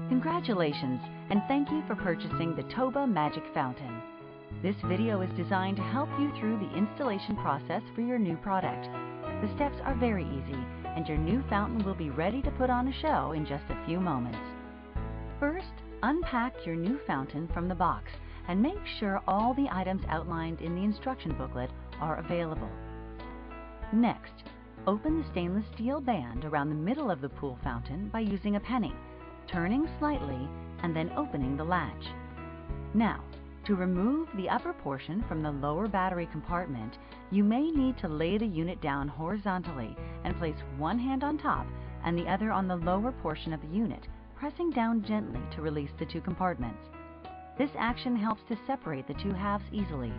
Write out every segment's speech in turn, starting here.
Congratulations, and thank you for purchasing the Toba Magic Fountain. This video is designed to help you through the installation process for your new product. The steps are very easy, and your new fountain will be ready to put on a show in just a few moments. First, unpack your new fountain from the box and make sure all the items outlined in the instruction booklet are available. Next, open the stainless steel band around the middle of the pool fountain by using a penny, turning slightly and then opening the latch. Now, to remove the upper portion from the lower battery compartment, you may need to lay the unit down horizontally and place one hand on top and the other on the lower portion of the unit, pressing down gently to release the two compartments. This action helps to separate the two halves easily.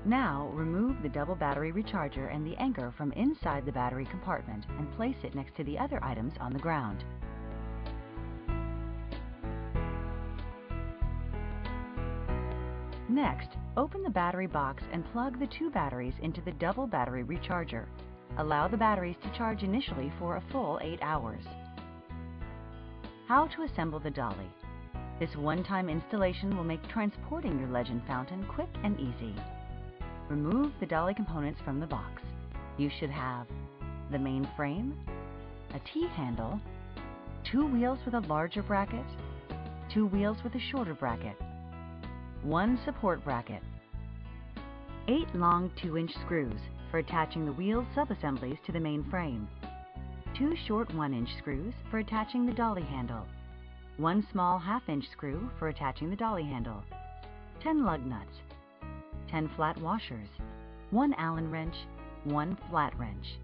Now, remove the double battery recharger and the anchor from inside the battery compartment and place it next to the other items on the ground. Next, open the battery box and plug the two batteries into the double battery recharger. Allow the batteries to charge initially for a full 8 hours. How to assemble the dolly. This one-time installation will make transporting your Legend fountain quick and easy. Remove the dolly components from the box. You should have the main frame, a T-handle, 2 wheels with a larger bracket, 2 wheels with a shorter bracket, 1 support bracket, 8 long 2-inch screws for attaching the wheel sub-assemblies to the main frame, 2 short 1-inch screws for attaching the dolly handle, 1 small 1/2-inch screw for attaching the dolly handle, 10 lug nuts, 10 flat washers, 1 Allen wrench, 1 flat wrench.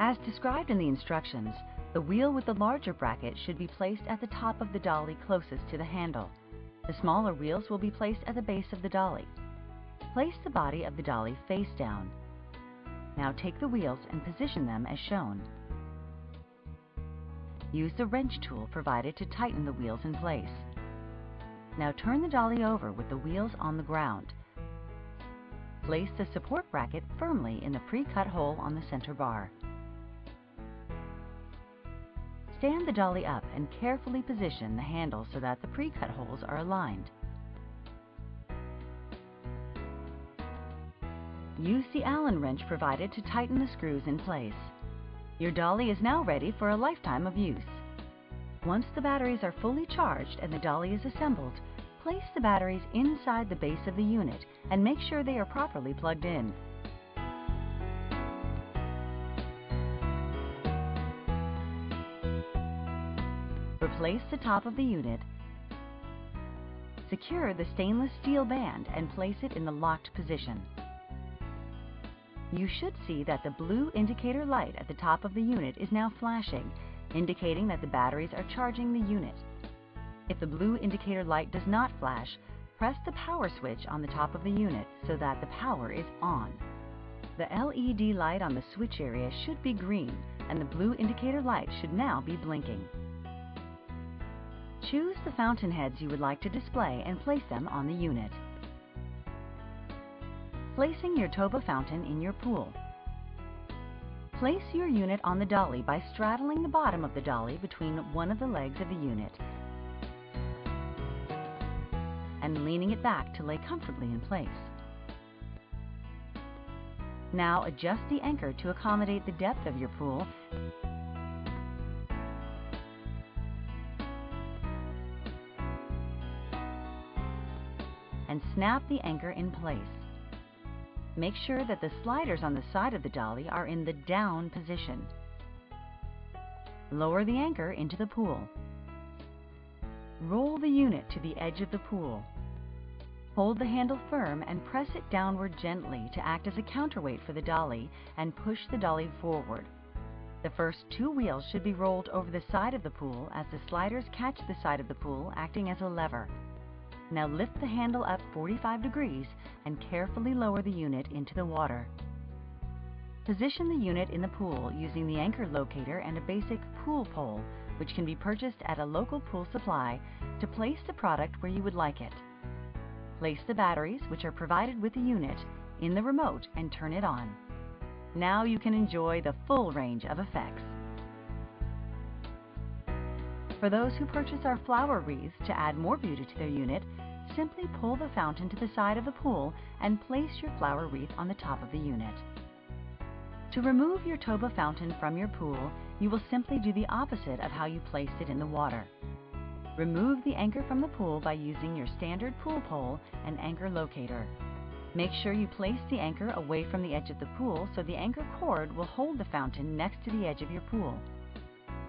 As described in the instructions, the wheel with the larger bracket should be placed at the top of the dolly closest to the handle. The smaller wheels will be placed at the base of the dolly. Place the body of the dolly face down. Now take the wheels and position them as shown. Use the wrench tool provided to tighten the wheels in place. Now turn the dolly over with the wheels on the ground. Place the support bracket firmly in the pre-cut hole on the center bar. Stand the dolly up and carefully position the handle so that the pre-cut holes are aligned. Use the Allen wrench provided to tighten the screws in place. Your dolly is now ready for a lifetime of use. Once the batteries are fully charged and the dolly is assembled, place the batteries inside the base of the unit and make sure they are properly plugged in. Replace the top of the unit, secure the stainless steel band and place it in the locked position. You should see that the blue indicator light at the top of the unit is now flashing, indicating that the batteries are charging the unit. If the blue indicator light does not flash, press the power switch on the top of the unit so that the power is on. The LED light on the switch area should be green, and the blue indicator light should now be blinking. Choose the fountain heads you would like to display and place them on the unit. Placing your Toba fountain in your pool. Place your unit on the dolly by straddling the bottom of the dolly between one of the legs of the unit and leaning it back to lay comfortably in place. Now adjust the anchor to accommodate the depth of your pool and snap the anchor in place. Make sure that the sliders on the side of the dolly are in the down position. Lower the anchor into the pool. Roll the unit to the edge of the pool. Hold the handle firm and press it downward gently to act as a counterweight for the dolly and push the dolly forward. The first 2 wheels should be rolled over the side of the pool as the sliders catch the side of the pool, acting as a lever. Now lift the handle up 45 degrees and carefully lower the unit into the water. Position the unit in the pool using the anchor locator and a basic pool pole, which can be purchased at a local pool supply, to place the product where you would like it. Place the batteries, which are provided with the unit, in the remote and turn it on. Now you can enjoy the full range of effects. For those who purchase our flower wreaths to add more beauty to their unit, simply pull the fountain to the side of the pool and place your flower wreath on the top of the unit. To remove your Toba fountain from your pool, you will simply do the opposite of how you placed it in the water. Remove the anchor from the pool by using your standard pool pole and anchor locator. Make sure you place the anchor away from the edge of the pool so the anchor cord will hold the fountain next to the edge of your pool.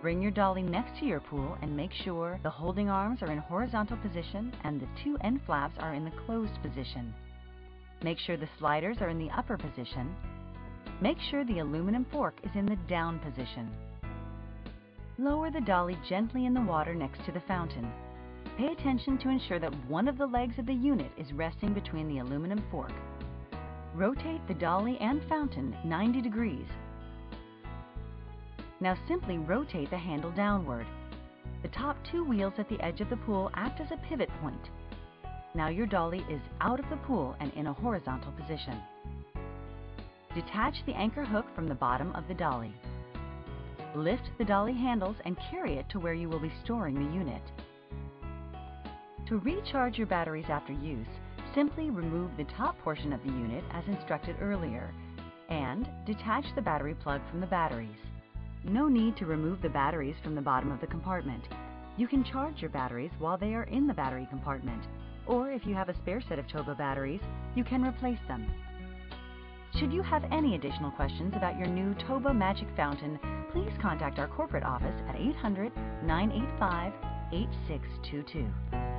Bring your dolly next to your pool and make sure the holding arms are in horizontal position and the two end flaps are in the closed position. Make sure the sliders are in the upper position. Make sure the aluminum fork is in the down position. Lower the dolly gently in the water next to the fountain. Pay attention to ensure that one of the legs of the unit is resting between the aluminum fork. Rotate the dolly and fountain 90 degrees. Now simply rotate the handle downward. The top two wheels at the edge of the pool act as a pivot point. Now your dolly is out of the pool and in a horizontal position. Detach the anchor hook from the bottom of the dolly. Lift the dolly handles and carry it to where you will be storing the unit. To recharge your batteries after use, simply remove the top portion of the unit as instructed earlier and detach the battery plug from the batteries. No need to remove the batteries from the bottom of the compartment. You can charge your batteries while they are in the battery compartment, or if you have a spare set of Toba batteries, you can replace them. Should you have any additional questions about your new Toba Magic Fountain, please contact our corporate office at 800-985-8622.